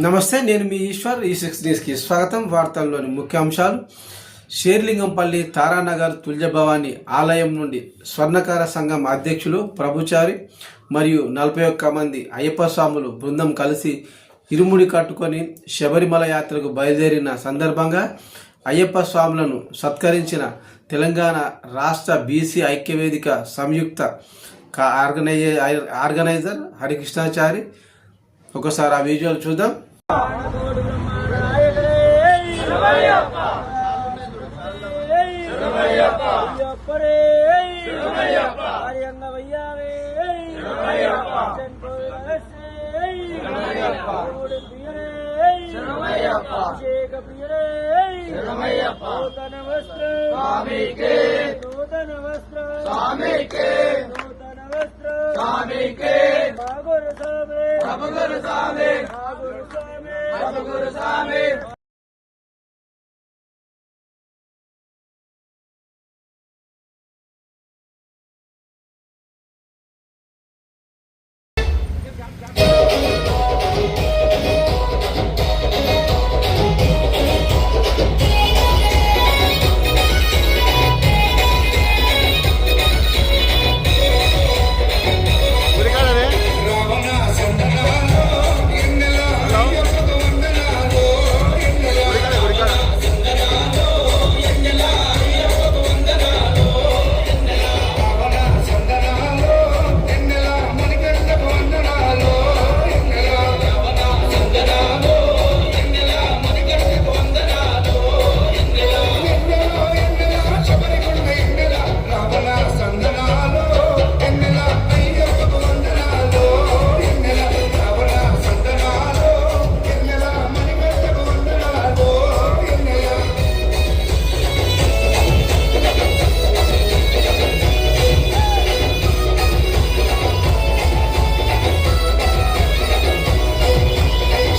నమస్తే, నేను మీ ఈశ్వర్. ఈ6 న్యూస్కి స్వాగతం. వార్తల్లోని ముఖ్యాంశాలు. షేర్లింగంపల్లి తారానగర్ తుల్యభవాని ఆలయం నుండి స్వర్ణకార సంఘం అధ్యక్షులు ప్రభుచారి మరియు 41 మంది అయ్యప్ప స్వాములు బృందం కలిసి ఇరుముడి కట్టుకొని శబరిమల యాత్రకు బయలుదేరిన సందర్భంగా అయ్యప్ప స్వాములను సత్కరించిన తెలంగాణ రాష్ట్ర బీసీ ఐక్యవేదిక సంయుక్త ఆర్గనైజర్ హరికృష్ణాచారి. ఒకసారి ఆ విజువల్ చూద్దాం.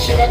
Shiva